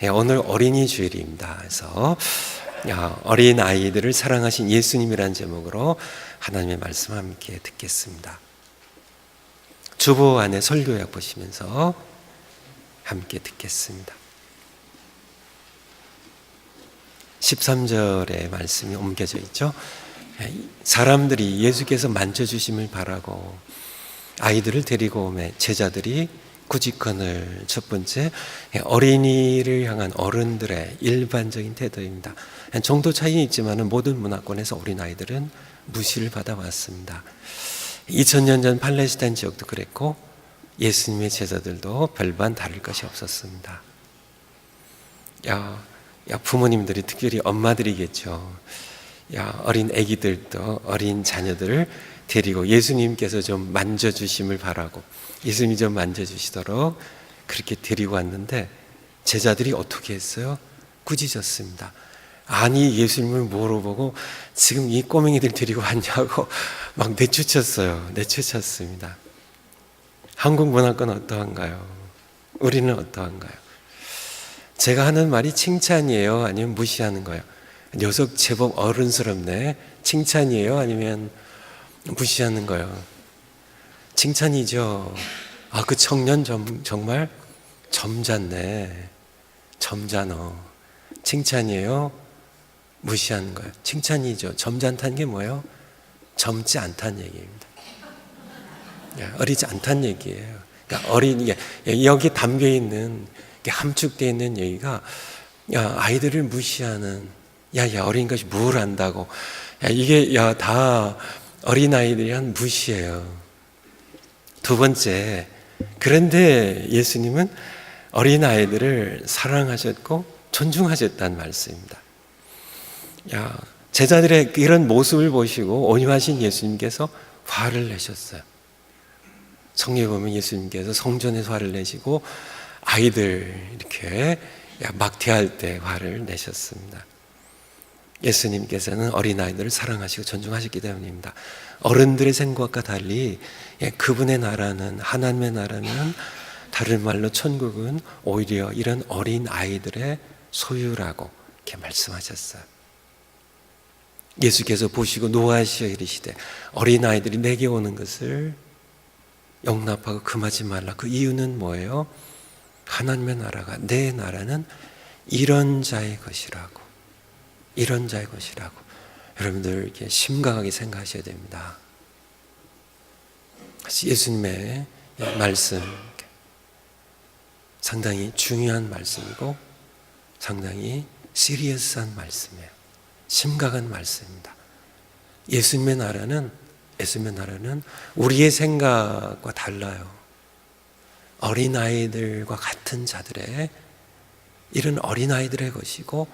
오늘 어린이 주일입니다. 그래서 어린 아이들을 사랑하신 예수님이라는 제목으로 하나님의 말씀 함께 듣겠습니다. 주보 안에 설교약 보시면서 함께 듣겠습니다. 13절의 말씀이 옮겨져 있죠. 사람들이 예수께서 만져주심을 바라고 아이들을 데리고 오매 제자들이 구직건을 첫 번째 어린이를 향한 어른들의 일반적인 태도입니다. 정도 차이는 있지만 모든 문화권에서 어린아이들은 무시를 받아왔습니다. 2000년 전 팔레스타인 지역도 그랬고 예수님의 제자들도 별반 다를 것이 없었습니다. 부모님들이 특별히 엄마들이겠죠. 어린 아기들도 어린 자녀들을 데리고 예수님께서 좀 만져주심을 바라고 예수님이 좀 만져주시도록 그렇게 데리고 왔는데 제자들이 어떻게 했어요? 꾸짖었습니다. 아니 예수님을 뭐로 보고 지금 이 꼬맹이들 데리고 왔냐고 막 내쫓았습니다. 한국 문화권 어떠한가요? 우리는 어떠한가요? 제가 하는 말이 칭찬이에요? 아니면 무시하는 거예요? 녀석 제법 어른스럽네. 칭찬이에요? 아니면 무시하는 거예요? 칭찬이죠. 그 청년 정말 점잖네. 점잖어. 칭찬이에요? 무시하는 거예요? 칭찬이죠. 점잖다는 게 뭐예요? 젊지 않다는 얘기입니다. 어리지 않다는 얘기예요. 그러니까 여기 담겨 있는 함축되어 있는 얘기가 아이들을 무시하는 어린 것이 뭘 안다고 이게 다 어린아이들이 한 무시예요. 두 번째, 그런데 예수님은 어린아이들을 사랑하셨고 존중하셨다는 말씀입니다. 제자들의 이런 모습을 보시고 온유하신 예수님께서 화를 내셨어요. 성경에 보면 예수님께서 성전에서 화를 내시고 아이들 이렇게 막대할 때 화를 내셨습니다. 예수님께서는 어린아이들을 사랑하시고 존중하셨기 때문입니다. 어른들의 생각과 달리 그분의 나라는, 하나님의 나라는, 다른 말로 천국은 오히려 이런 어린아이들의 소유라고 이렇게 말씀하셨어요. 예수께서 보시고 노하시어 이르시되 어린아이들이 내게 오는 것을 용납하고 금하지 말라. 그 이유는 뭐예요? 하나님의 나라가, 내 나라는 이런 자의 것이라고. 이런 자의 것이라고. 여러분들 이렇게 심각하게 생각하셔야 됩니다. 예수님의 말씀 상당히 중요한 말씀이고 상당히 시리어스한 말씀이에요. 심각한 말씀입니다. 예수님의 나라는 우리의 생각과 달라요. 어린아이들과 같은 자들의, 이런 어린아이들의 것이고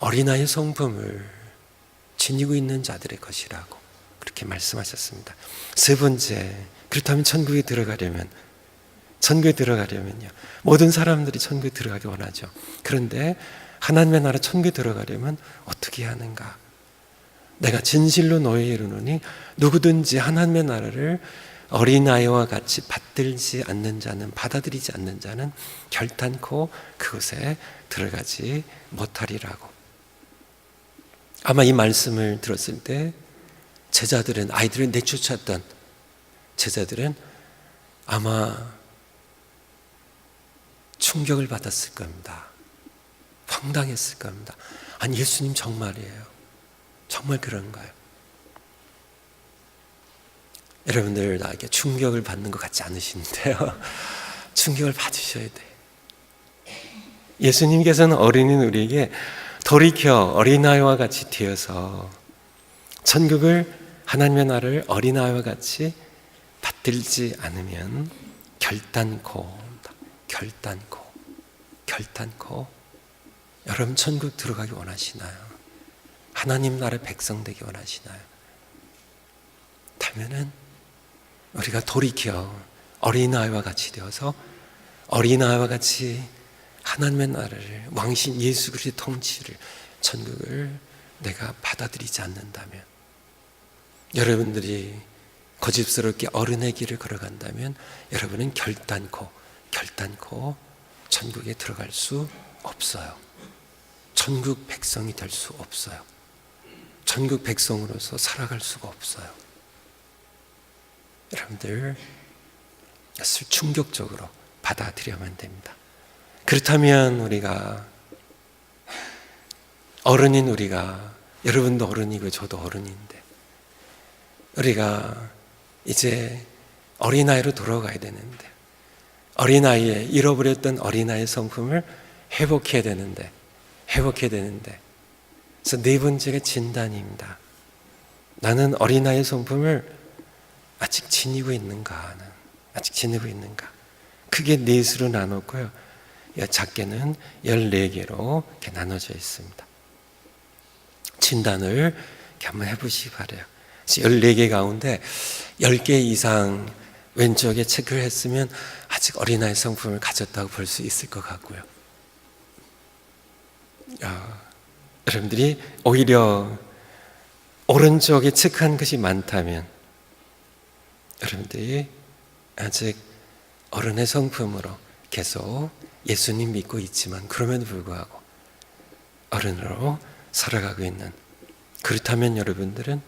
어린아이의 성품을 지니고 있는 자들의 것이라고 그렇게 말씀하셨습니다. 세 번째, 그렇다면 천국에 들어가려면요, 모든 사람들이 천국에 들어가기 원하죠. 그런데 하나님의 나라 천국에 들어가려면 어떻게 해야 하는가? 내가 진실로 너희에 이르노니 누구든지 하나님의 나라를 어린아이와 같이 받들지 않는 자는, 받아들이지 않는 자는 결단코 그곳에 들어가지 못하리라고. 아마 이 말씀을 들었을 때 제자들은, 아이들을 내쫓았던 제자들은 아마 충격을 받았을 겁니다. 황당했을 겁니다. 아니 예수님 정말이에요? 정말 그런가요? 여러분들 나에게 충격을 받는 것 같지 않으신데요. 충격을 받으셔야 돼요. 예수님께서는 어린인 우리에게 돌이켜 어린아이와 같이 되어서 천국을, 하나님의 나라를 어린아이와 같이 받들지 않으면 결단코 여러분 천국 들어가기 원하시나요? 하나님 나라 백성 되기 원하시나요? 다면은 우리가 돌이켜 어린아이와 같이 되어서 어린아이와 같이 하나님의 나라를, 왕신 예수 그리스도의 통치를, 천국을 내가 받아들이지 않는다면, 여러분들이 고집스럽게 어른의 길을 걸어간다면 여러분은 결단코 천국에 들어갈 수 없어요. 천국 백성이 될 수 없어요. 천국 백성으로서 살아갈 수가 없어요. 여러분들, 이것을 충격적으로 받아들여야만 됩니다. 그렇다면 우리가, 어른인 우리가, 여러분도 어른이고 저도 어른인데, 우리가 이제 어린아이로 돌아가야 되는데, 어린아이에 잃어버렸던 어린아이의 성품을 회복해야 되는데, 그래서 네 번째가 진단입니다. 나는 어린아이의 성품을 아직 지니고 있는가? 크게 넷으로 나눴고요. 작게는 14개로 이렇게 나눠져 있습니다. 진단을 이렇게 한번 해보시기 바라요. 14개 가운데 10개 이상 왼쪽에 체크를 했으면 아직 어린아이 성품을 가졌다고 볼 수 있을 것 같고요. 여러분들이 오히려 오른쪽에 체크한 것이 많다면 여러분들이 아직 어른의 성품으로 계속 예수님 믿고 있지만 그럼에도 불구하고 어른으로 살아가고 있는, 그렇다면 여러분들은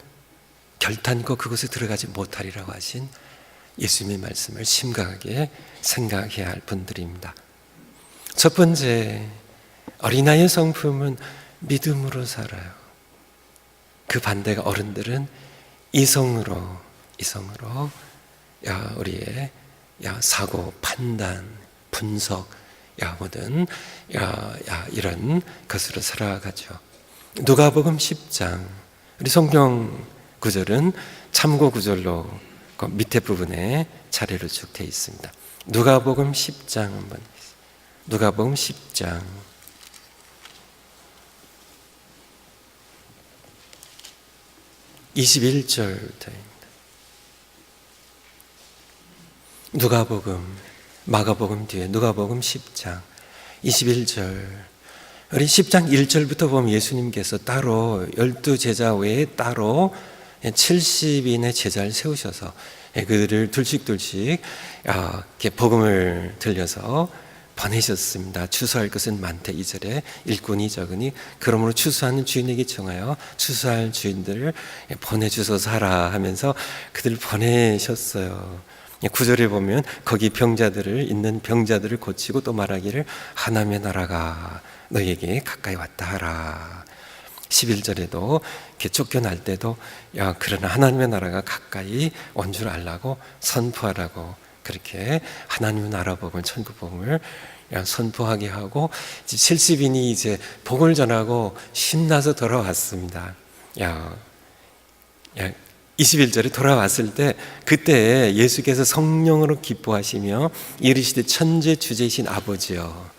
결단코 그곳에 들어가지 못하리라고 하신 예수님의 말씀을 심각하게 생각해야 할 분들입니다. 첫 번째, 어린아이의 성품은 믿음으로 살아요. 그 반대가 어른들은 이성으로 우리의 사고, 판단, 분석, 이런 것으로 살아가죠. 누가복음 10장, 우리 성경 구절은 참고 구절로 그 밑에 부분에 차례로 쭉 되어 있습니다. 누가복음 10장 한번, 누가복음 10장 21절부터입니다. 누가복음, 마가복음 뒤에 누가복음 10장 21절. 우리 10장 1절부터 보면 예수님께서 따로 12제자 외에 따로 70인의 제자를 세우셔서 그들을 둘씩 이렇게 복음을 들려서 보내셨습니다. 추수할 것은 많되 2절에 일꾼이 적으니 그러므로 추수하는 주인에게 청하여 추수할 주인들을 보내주소서 하라 하면서 그들을 보내셨어요. 9절에 보면 거기 있는 병자들을 고치고 또 말하기를 하나님의 나라가 너희에게 가까이 왔다 하라. 11절에도 이렇게 쫓겨날 때도 그러나 하나님의 나라가 가까이 온 줄 알라고 선포하라고, 그렇게 하나님의 나라 복음을, 천국 복음을 선포하게 하고 70인이 이제 복음을 전하고 신나서 돌아왔습니다. 21절에 돌아왔을 때 그때 예수께서 성령으로 기뻐하시며 이르시되 천재주제이신 아버지여,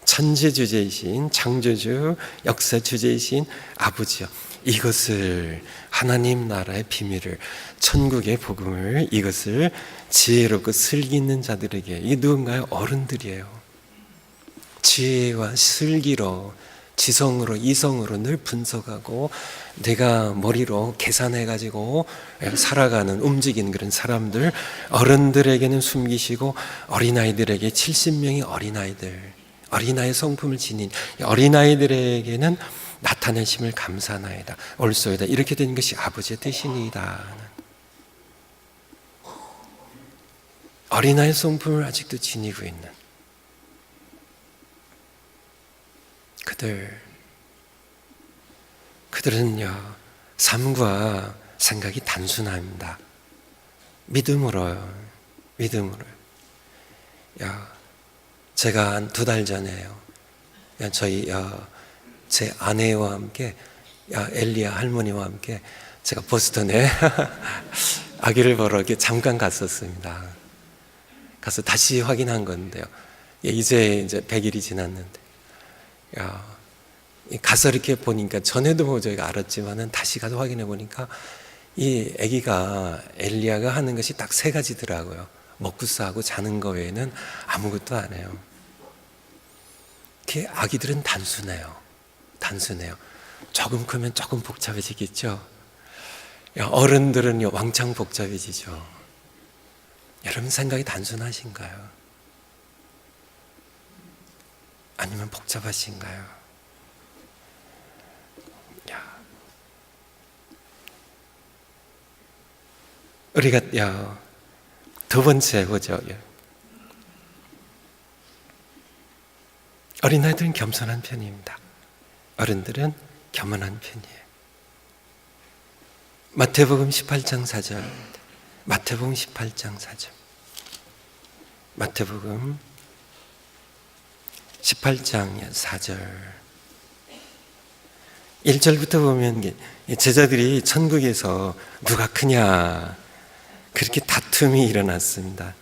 천재주제이신 창조주 역사주제이신 아버지여, 이것을 하나님 나라의 비밀을, 천국의 복음을, 이것을 지혜롭고 슬기 있는 자들에게, 이게 누군가요? 어른들이에요. 지혜와 슬기로, 지성으로, 이성으로 늘 분석하고 내가 머리로 계산해가지고 살아가는, 움직이는 그런 사람들, 어른들에게는 숨기시고 어린아이들에게 70명의 어린아이의 성품을 지닌 어린아이들에게는 나타내심을 감사나이다, 올소이다, 이렇게 된 것이 아버지의 뜻이니이다. 어린아이 성품을 아직도 지니고 있는 그들은요, 삶과 생각이 단순합니다. 믿음으로요. 제가 한 2달 전에요, 제 아내와 함께, 엘리야 할머니와 함께 제가 보스턴에 아기를 보러 이렇게 잠깐 갔었습니다. 가서 다시 확인한 건데요. 이제 100일이 지났는데, 가서 이렇게 보니까, 전에도 저희가 알았지만은 다시 가서 확인해 보니까 이 아기가, 엘리야가 하는 것이 딱 3가지더라고요. 먹고 싸고 자는 거 외에는 아무것도 안 해요. 아기들은 단순해요. 조금 크면 조금 복잡해지겠죠. 어른들은 왕창 복잡해지죠. 여러분 생각이 단순하신가요? 아니면 복잡하신가요? 우리가 두 번째 보죠. 어린아이들은 겸손한 편입니다. 어른들은 겸손한 편이에요. 마태복음 18장 4절. 마태복음 18장 4절. 마태복음 18장 4절. 1절부터 보면 제자들이 천국에서 누가 크냐 그렇게 다툼이 일어났습니다.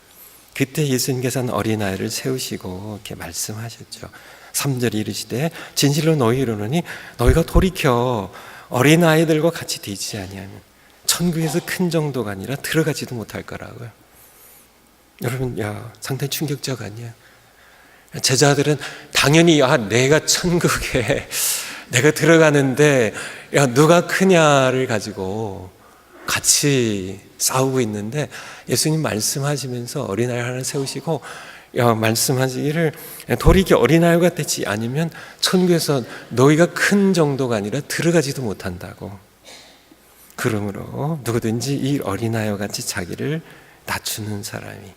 그때 예수님께서는 어린아이를 세우시고 이렇게 말씀하셨죠. 3절에 이르시되 진실로 너희 이르노니 너희가 돌이켜 어린아이들과 같이 되지 아니하면 천국에서 큰 정도가 아니라 들어가지도 못할 거라고요. 여러분, 상당히 충격적 아니에요? 제자들은 당연히 내가 천국에 내가 들어가는데 누가 크냐를 가지고 같이 싸우고 있는데 예수님 말씀하시면서 어린아이 하나 세우시고 말씀하시기를 돌이켜 어린아이가 되지 않으면 천국에서 너희가 큰 정도가 아니라 들어가지도 못한다고. 그러므로 누구든지 이 어린아이와 같이 자기를 낮추는 사람이,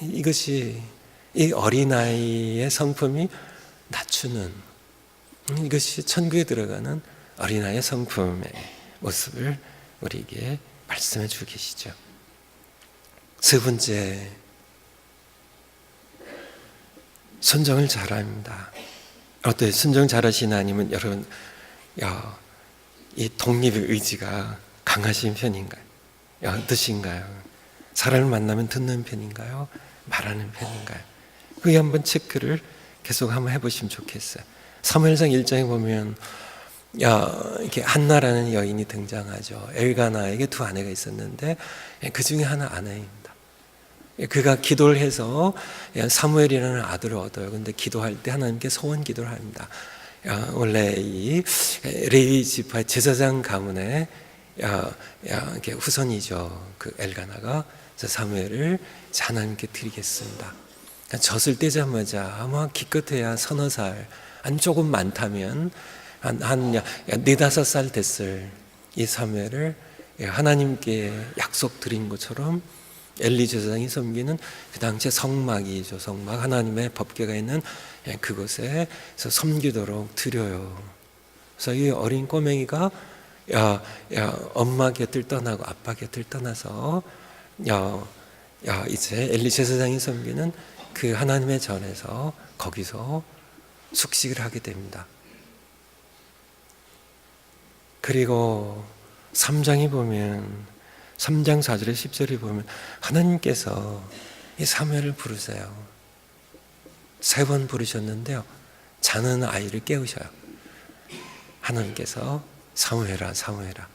이것이 이 어린아이의 성품이 낮추는, 이것이 천국에 들어가는 어린아이의 성품의 모습을 우리에게 말씀해 주고 계시죠. 세 번째, 순종을 잘합니다. 어때요? 순종 잘하시나 아니면 여러분 이 독립의 의지가 강하신 편인가요? 어떠신가요? 사람을 만나면 듣는 편인가요? 말하는 편인가요? 그게 한번 체크를 계속 한번 해보시면 좋겠어요. 사무엘상 1장에 보면 이렇게 한나라는 여인이 등장하죠. 엘가나에게 두 아내가 있었는데 그 중에 하나 아내입니다. 그가 기도를 해서 사무엘이라는 아들을 얻어요. 근데 기도할 때 하나님께 소원 기도를 합니다. 원래 이 레위 지파의 제사장 가문의 후손이죠. 그 엘가나가 사무엘을 하나님께 드리겠습니다. 젖을 떼자마자 아마 기껏해야 서너 살, 아니 조금 많다면 한 4-5살 됐을 이 사무엘을 하나님께 약속 드린 것처럼 엘리 제사장이 섬기는 그 당시에 성막이죠. 성막, 하나님의 법궤가 있는 그곳에 섬기도록 드려요. 그래서 이 어린 꼬맹이가 엄마 곁을 떠나고 아빠 곁을 떠나서 이제 엘리 제사장이 섬기는 그 하나님의 전에서 거기서 숙식을 하게 됩니다. 그리고 3장에 보면 3장 4절에 10절에 보면 하나님께서 이 사무엘을 부르세요. 3번 부르셨는데요, 자는 아이를 깨우셔요. 하나님께서 사무엘아 사무엘아.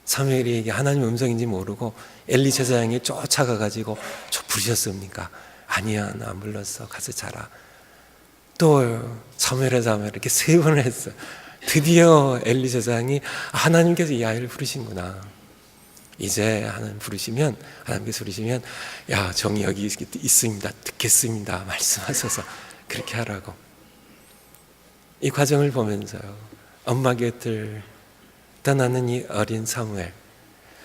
사무엘이 이게 하나님 음성인지 모르고 엘리 제사장이 쫓아가가지고 저 부르셨습니까? 아니야, 나 안 불렀어. 가서 자라. 또 사무엘아 사무엘아 이렇게 3번을 했어요. 드디어 엘리 제사장이 하나님께서 이 아이를 부르신구나. 이제 하나님께서 부르시면 정이 여기 있습니다. 듣겠습니다. 말씀하셔서 그렇게 하라고. 이 과정을 보면서요, 엄마 곁을 떠나는 이 어린 사무엘,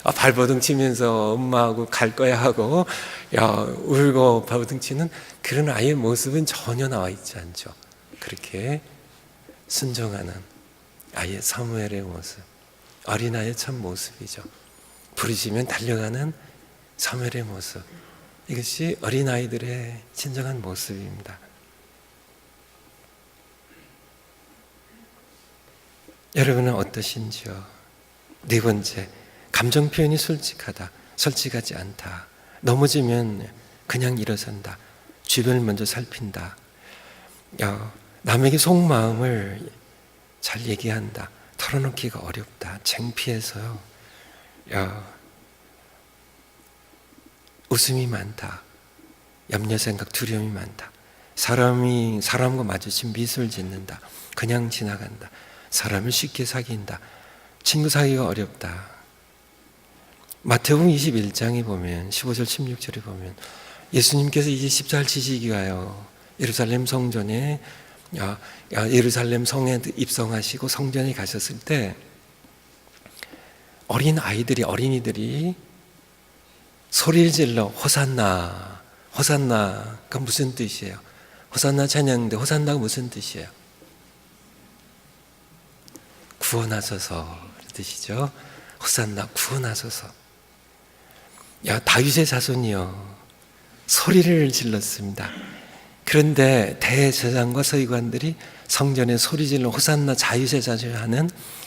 발버둥 치면서 엄마하고 갈 거야 하고 울고 발버둥 치는 그런 아이의 모습은 전혀 나와 있지 않죠. 그렇게 순종하는 아이의 사무엘의 모습, 어린아이의 참 모습이죠. 부르시면 달려가는 사무엘의 모습, 이것이 어린아이들의 진정한 모습입니다. 여러분은 어떠신지요? 네 번째, 감정 표현이 솔직하다, 솔직하지 않다. 넘어지면 그냥 일어선다. 주변을 먼저 살핀다. 남에게 속마음을 잘 얘기한다. 털어놓기가 어렵다. 창피해서요. 웃음이 많다. 염려 생각, 두려움이 많다. 사람과 마주친 미소를 짓는다. 그냥 지나간다. 사람을 쉽게 사귄다. 친구 사귀기가 어렵다. 마태복음 21장에 보면 15절 16절에 보면 예수님께서 이제 십자가를 지시기가요, 예루살렘 성전에 예루살렘 성에 입성하시고 성전에 가셨을 때 어린이들이 소리를 질러 호산나, 호산나가 무슨 뜻이에요? 호산나 찬양인데 호산나가 무슨 뜻이에요? 구원하소서 뜻이죠. 호산나, 구원하소서. 다윗의 자손이요, 소리를 질렀습니다. 그런데 대제사장과 서기관들이 성전에 소리 질러 호산나 자유의 자손을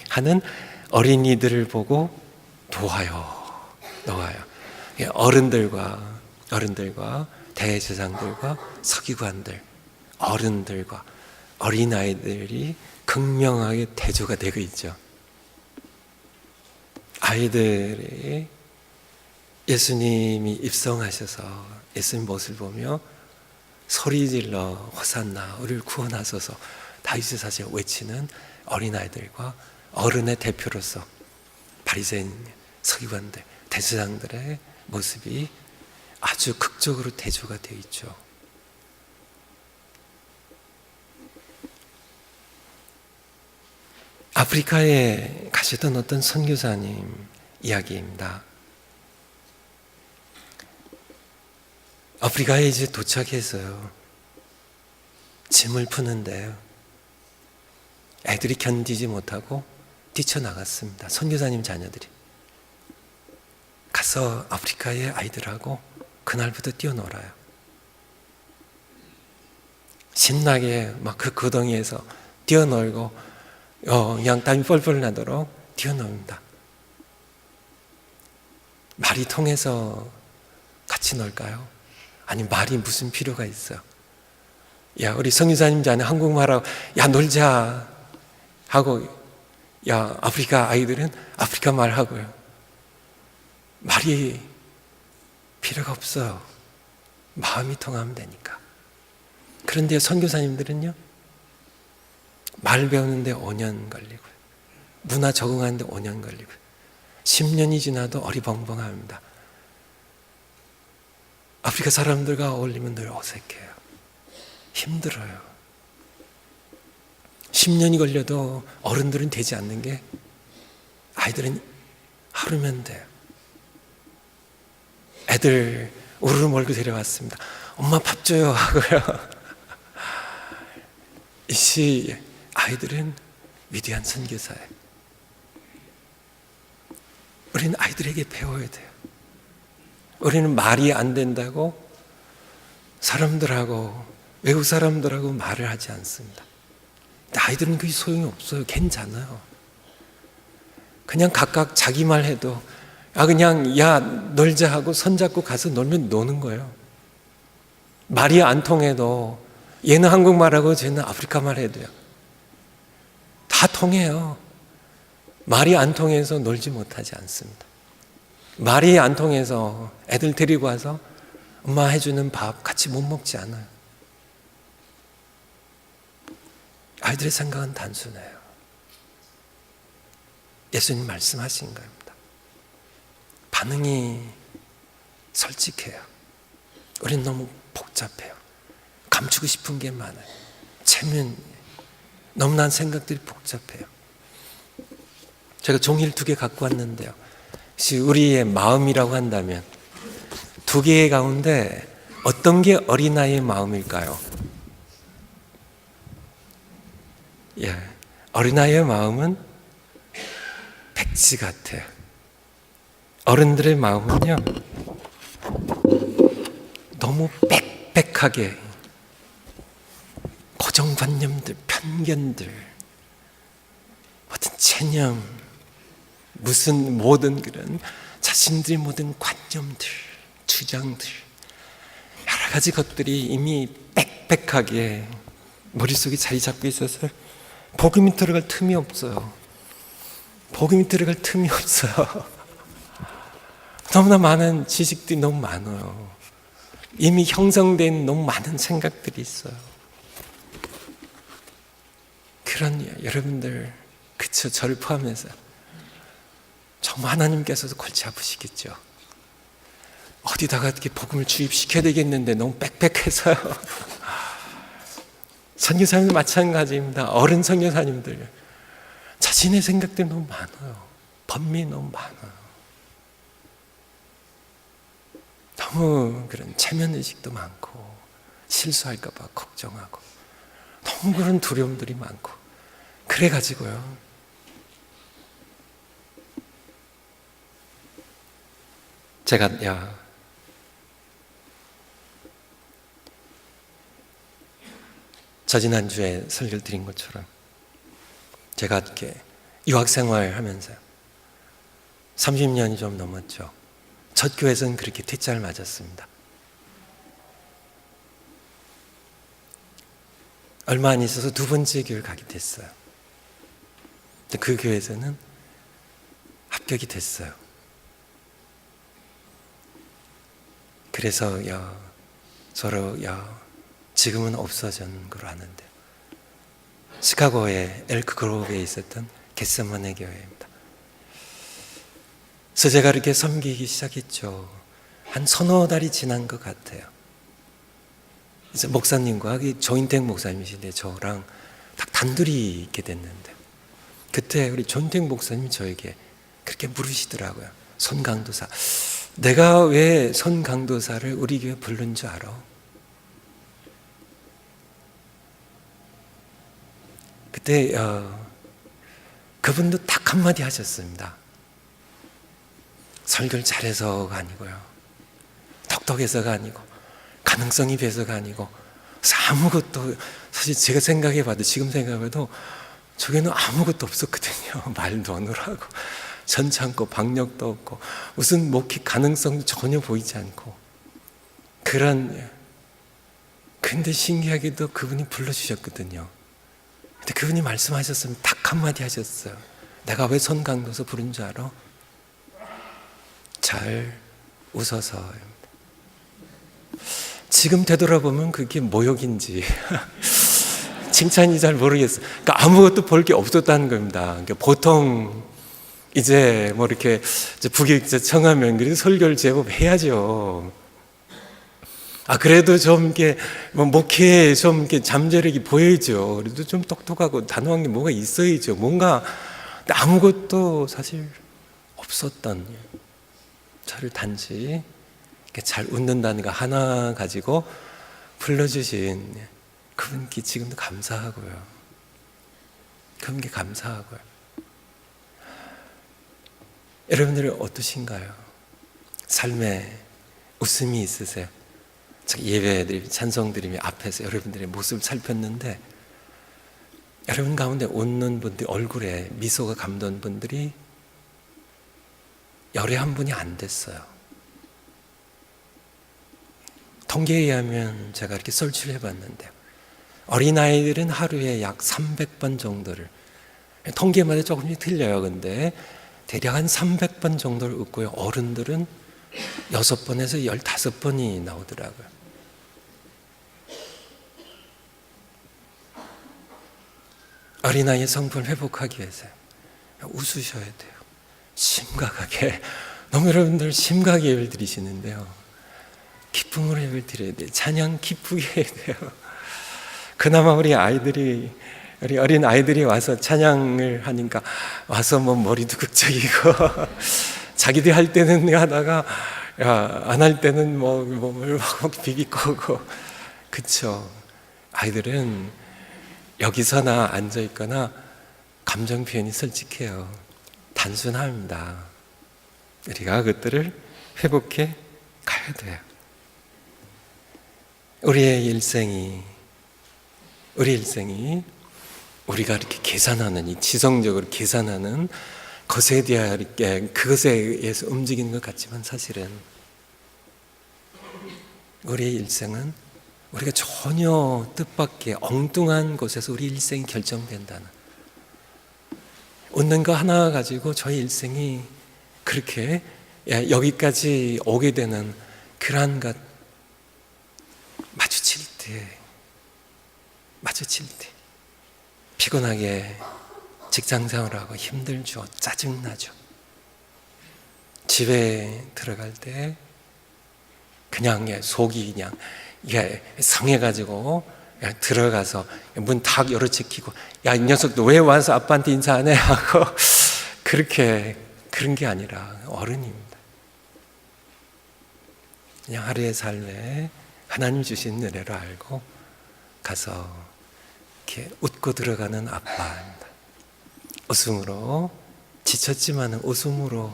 하는 어린이들을 보고 놓아요. 어른들과 대제사장들과 서기관들, 어른들과 어린아이들이 극명하게 대조가 되고 있죠. 아이들이 예수님이 입성하셔서 예수님 모습을 보며 소리질러 호산나 우리를 구원하소서 다윗의 자손을 외치는 어린아이들과 어른의 대표로서 바리새인, 서기관들, 대제사장들의 모습이 아주 극적으로 대조가 되어 있죠. 아프리카에 가시던 어떤 선교사님 이야기입니다. 아프리카에 이제 도착해서요, 짐을 푸는데요, 애들이 견디지 못하고 뛰쳐나갔습니다. 선교사님 자녀들이 가서 아프리카의 아이들하고 그날부터 뛰어놀아요. 신나게 막 그 구덩이에서 뛰어놀고 그냥 땀이 뻘뻘 나도록 뛰어놉니다. 말이 통해서 같이 놀까요? 아니, 말이 무슨 필요가 있어요? 우리 선교사님 자네 한국말하고 놀자 하고, 아프리카 아이들은 아프리카 말 하고요. 말이 필요가 없어요. 마음이 통하면 되니까. 그런데 선교사님들은요, 말 배우는데 5년 걸리고요, 문화 적응하는데 5년 걸리고요, 10년이 지나도 어리벙벙합니다. 아프리카 사람들과 어울리면 늘 어색해요. 힘들어요. 10년이 걸려도 어른들은 되지 않는 게 아이들은 하루면 돼요. 애들 우르르 몰고 데려왔습니다. 엄마 밥 줘요 하고요. 이 아이들은 위대한 선교사예요. 우리는 아이들에게 배워야 돼요. 우리는 말이 안 된다고 외국 사람들하고 말을 하지 않습니다. 근데 아이들은 그게 소용이 없어요. 괜찮아요. 그냥 각각 자기 말 해도 그냥 놀자 하고 손잡고 가서 놀면 노는 거예요. 말이 안 통해도 얘는 한국말하고 쟤는 아프리카말 해도요, 다 통해요. 말이 안 통해서 놀지 못하지 않습니다. 말이 안 통해서 애들 데리고 와서 엄마 해주는 밥 같이 못 먹지 않아요. 아이들의 생각은 단순해요. 예수님 말씀하신 겁니다. 반응이 솔직해요. 우리는 너무 복잡해요. 감추고 싶은 게 많아요. 너무난 생각들이 복잡해요. 제가 종이를 2개 갖고 왔는데요, 우리의 마음이라고 한다면 2개 가운데 어떤 게 어린아이의 마음일까요? 어린아이의 마음은 백지 같아요. 어른들의 마음은요, 너무 빽빽하게 고정관념들, 편견들, 어떤 체념, 모든 그런 자신들의 모든 관념들, 주장들, 여러 가지 것들이 이미 빽빽하게 머릿속에 자리 잡고 있어서 복음이 들어갈 틈이 없어요. 너무나 많은 지식들이 너무 많아요. 이미 형성된 너무 많은 생각들이 있어요. 그런 여러분들, 그쵸, 저를 포함해서 정말 하나님께서도 골치 아프시겠죠. 어디다가 이렇게 복음을 주입시켜야 되겠는데 너무 빽빽해서요. 선교사님도 마찬가지입니다. 어른 선교사님들 자신의 생각들이 너무 많아요. 번미 너무 많아요. 너무 그런 체면의식도 많고 실수할까 봐 걱정하고 너무 그런 두려움들이 많고 그래가지고요, 제가 지난주에 설교를 드린 것처럼 제가 이렇게 유학생활 하면서 30년이 좀 넘었죠. 첫 교회에서는 그렇게 퇴짜를 맞았습니다. 얼마 안 있어서 두 번째 교회를 가게 됐어요. 근데 그 교회에서는 합격이 됐어요. 그래서 서로 지금은 없어진 걸 아는데, 시카고의 엘크 그로브에 있었던 겟세마네 교회입니다. 그래서 제가 이렇게 섬기기 시작했죠. 한 서너 달이 지난 것 같아요. 그래서 목사님과 조인택 목사님이신데 저랑 딱 단둘이 있게 됐는데, 그때 우리 조인택 목사님이 저에게 그렇게 물으시더라고요. 손강도사, 내가 왜 손강도사를 우리 교회 부른 줄 알아? 그때 그분도 딱 한마디 하셨습니다. 설교를 잘해서가 아니고요, 덕덕해서가 아니고, 가능성이 돼서가 아니고, 아무것도, 사실 제가 생각해봐도, 지금 생각해봐도 저게는 아무것도 없었거든요. 말도 어눌하고 전찮고 박력도 없고 무슨 목회 가능성도 전혀 보이지 않고, 근데 신기하게도 그분이 불러주셨거든요. 근데 그분이 말씀하셨으면 딱 한마디 하셨어요. 내가 왜 손강도서 부른 줄 알아? 잘 웃어서. 지금 되돌아보면 그게 모욕인지 칭찬인지 잘 모르겠어요. 그러니까 아무것도 볼 게 없었다는 겁니다. 그러니까 보통 이제 뭐 이렇게 부교육자 청하면 그래도 설교를 제법 해야죠. 그래도 좀 이렇게 목회에 좀 이렇게 잠재력이 보여야죠. 그래도 좀 똑똑하고 단호한 게 뭐가 있어야죠. 뭔가 아무것도 사실 없었던 저를 단지 이렇게 잘 웃는다는 거 하나 가지고 불러주신 그분께 지금도 감사하고요. 그분께 감사하고요. 여러분들은 어떠신가요? 삶에 웃음이 있으세요? 예배드리며 찬송드리며 앞에서 여러분들의 모습을 살폈는데, 여러분 가운데 웃는 분들, 얼굴에 미소가 감도는 분들이 열에 한 분이 안 됐어요. 통계에 의하면 제가 이렇게 설치를 해봤는데요, 어린아이들은 하루에 약 300번 정도를, 통계마다 조금씩 틀려요. 근데 대략 한 300번 정도를 웃고요, 어른들은 6번에서 15번이 나오더라고요. 어린아이의 성품을 회복하기 위해서 웃으셔야 돼요. 심각하게. 너무 여러분들 심각하게 예배를 드리시는데요, 기쁨으로 예배를 드려야 돼요. 찬양 기쁘게 해야 돼요. 그나마 우리 어린 아이들이 와서 찬양을 하니까 와서 머리도 극적이고 자기들이 할 때는 하다가 안 할 때는 뭘 비비꼬고, 그쵸? 아이들은 여기서나 앉아 있거나 감정 표현이 솔직해요. 단순합니다. 우리가 그것들을 회복해 가야 돼요. 우리의 일생이 우리가 이렇게 계산하는, 이 지성적으로 계산하는 것에 대해 이렇게 그것에 의해서 움직이는 것 같지만, 사실은 우리의 일생은 우리가 전혀 뜻밖의 엉뚱한 곳에서 우리 일생이 결정된다는, 웃는 거 하나 가지고 저희 일생이 그렇게 여기까지 오게 되는 그러한 것, 마주칠 때 피곤하게 직장생활하고 힘들죠. 짜증나죠. 집에 들어갈 때 그냥 속이 그냥 상해가지고 들어가서 문 탁 열어제끼고 야, 이 녀석도 왜 와서 아빠한테 인사 안 해? 하고 그런 게 아니라 어른입니다. 그냥 하루의 삶에 하나님 주신 은혜를 알고 가서 이렇게 웃고 들어가는 아빠입니다. 웃음으로, 지쳤지만 웃음으로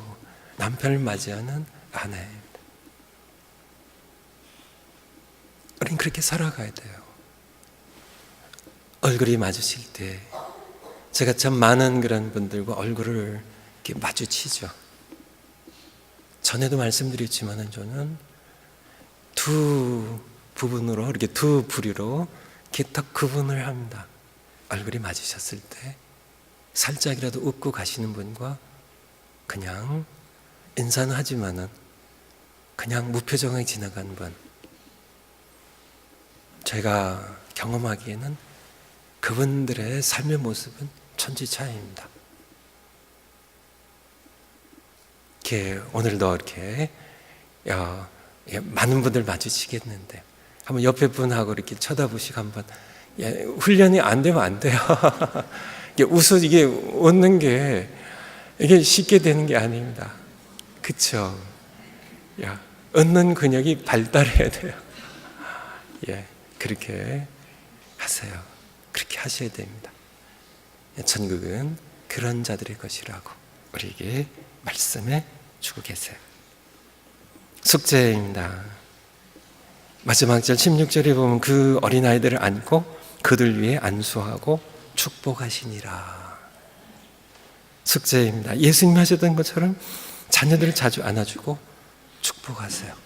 남편을 맞이하는 아내입니다. 우린 그렇게 살아가야 돼요. 얼굴이 마주칠 때 제가 참 많은 그런 분들과 얼굴을 이렇게 마주치죠. 전에도 말씀드렸지만 저는 두 부분으로, 이렇게 두 부류로 이렇게 딱 구분을 합니다. 얼굴이 마주쳤을 때 살짝이라도 웃고 가시는 분과 그냥 인사는 하지만은 그냥 무표정하게 지나가는 분. 제가 경험하기에는 그분들의 삶의 모습은 천지 차이입니다. 이렇게 오늘도 이렇게 많은 분들 마주치겠는데 한번 옆에 분하고 이렇게 쳐다보시고 한번 훈련이 안 되면 안 돼요. 이게 웃는 게 이게 쉽게 되는 게 아닙니다. 그쵸? 웃는 근육이 발달해야 돼요. 그렇게 하세요. 그렇게 하셔야 됩니다. 천국은 그런 자들의 것이라고 우리에게 말씀해 주고 계세요. 숙제입니다. 마지막 절 16절에 보면 그 어린아이들을 안고 그들 위에 안수하고 축복하시니라. 숙제입니다. 예수님 하셨던 것처럼 자녀들을 자주 안아주고 축복하세요.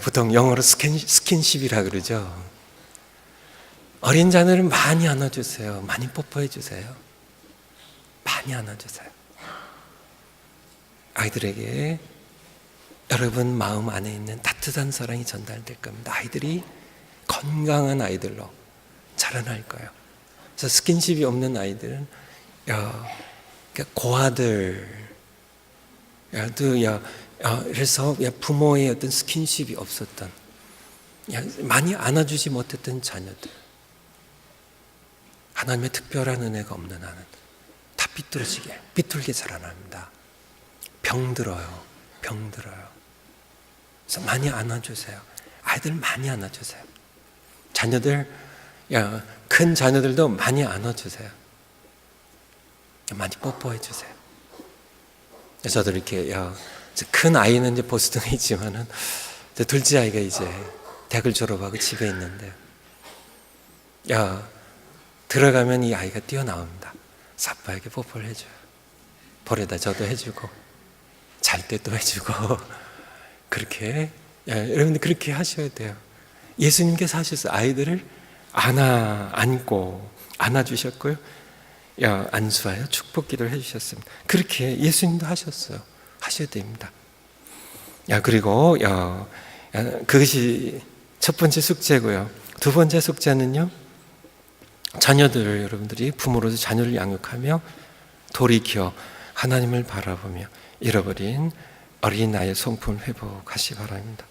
보통 영어로 스킨십이라 그러죠. 어린 자녀를 많이 안아주세요. 많이 뽀뽀해 주세요. 많이 안아주세요. 아이들에게 여러분 마음 안에 있는 따뜻한 사랑이 전달될 겁니다. 아이들이 건강한 아이들로 자라날 거예요. 그래서 스킨십이 없는 아이들은 고아들, 그래서 부모의 어떤 스킨십이 없었던, 많이 안아주지 못했던 자녀들, 하나님의 특별한 은혜가 없는 아는 다 삐뚤게 자라납니다. 병들어요. 그래서 많이 안아주세요. 아이들 많이 안아주세요. 자녀들, 큰 자녀들도 많이 안아주세요. 많이 뽀뽀해 주세요. 저도 이렇게 큰 아이는 이제 보스턴에 있지만은 둘째 아이가 이제 대학을 졸업하고 집에 있는데 들어가면 이 아이가 뛰어나옵니다. 그래서 아빠에게 뽀뽀를 해줘요. 볼에다 저도 해주고 잘 때 또 해주고 그렇게 여러분들 그렇게 하셔야 돼요. 예수님께서 하셨어요. 아이들을 안고 안아주셨고요. 안수하여 축복 기도를 해주셨습니다. 그렇게 예수님도 하셨어요. 하셔야 됩니다. 그리고 그것이 첫 번째 숙제고요. 두 번째 숙제는요. 자녀들을 여러분들이 부모로서 자녀를 양육하며 돌이켜 하나님을 바라보며 잃어버린 어린아이의 성품을 회복하시 바랍니다.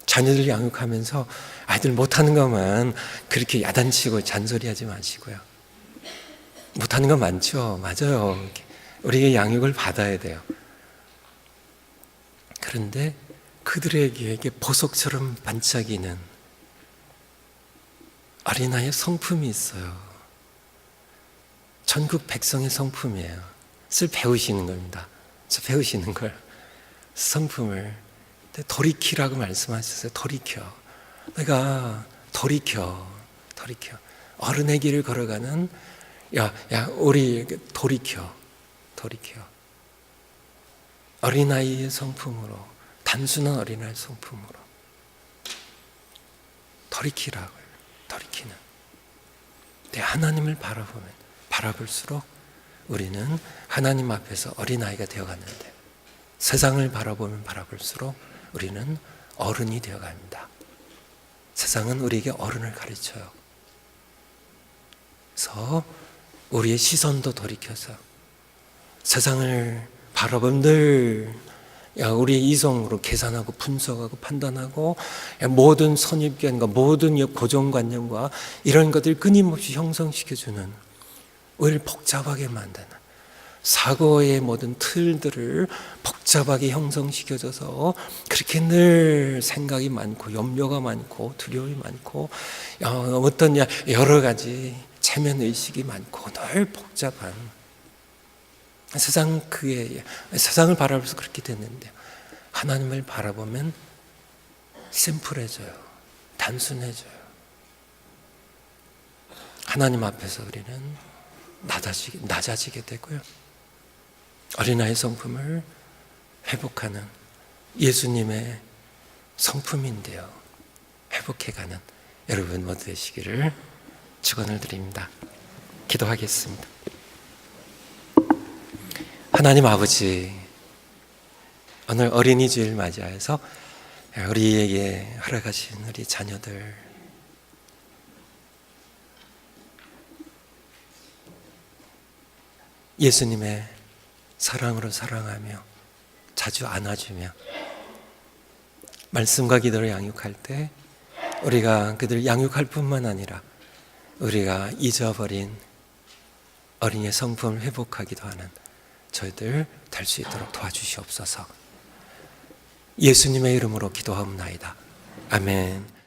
자녀들 양육하면서 아이들 못하는 것만 그렇게 야단치고 잔소리하지 마시고요. 못하는 거 많죠. 맞아요. 우리의 양육을 받아야 돼요. 그런데 그들에게 보석처럼 반짝이는 어린아이의 성품이 있어요. 전국 백성의 성품이에요. 그래서 배우시는 겁니다. 그래서 배우시는 걸 성품을 돌이키라고 말씀하셨어요. 돌이켜. 내가 돌이켜. 어른의 길을 걸어가는 우리 돌이켜. 어린아이의 성품으로, 단순한 어린아이의 성품으로 돌이키라고요. 돌이키는. 하나님을 바라볼수록 우리는 하나님 앞에서 어린아이가 되어갔는데 세상을 바라볼수록 우리는 어른이 되어갑니다. 세상은 우리에게 어른을 가르쳐요. 그래서 우리의 시선도 돌이켜서 세상을 바라보면 늘 우리 이성으로 계산하고 분석하고 판단하고 모든 선입견과 모든 고정관념과 이런 것들을 끊임없이 형성시켜주는, 우리를 복잡하게 만드는 사고의 모든 틀들을 복잡하게 형성시켜줘서 그렇게 늘 생각이 많고 염려가 많고 두려움이 많고 어떤 여러 가지 체면의식이 많고 늘 복잡한 세상을 바라보면서 그렇게 됐는데, 하나님을 바라보면 심플해져요. 단순해져요. 하나님 앞에서 우리는 낮아지게 되고요. 어린아이 성품을 회복하는 예수님의 성품인데요, 회복해가는 여러분 모두 되시기를 축원을 드립니다. 기도하겠습니다. 하나님 아버지, 오늘 어린이 주일 맞이해서 우리에게 허락하신 우리 자녀들, 예수님의 사랑으로 사랑하며 자주 안아주며 말씀과 기도를 양육할 때 우리가 그들을 양육할 뿐만 아니라 우리가 잊어버린 어린이의 성품을 회복하기도 하는 저희들 될 수 있도록 도와주시옵소서. 예수님의 이름으로 기도하옵나이다. 아멘.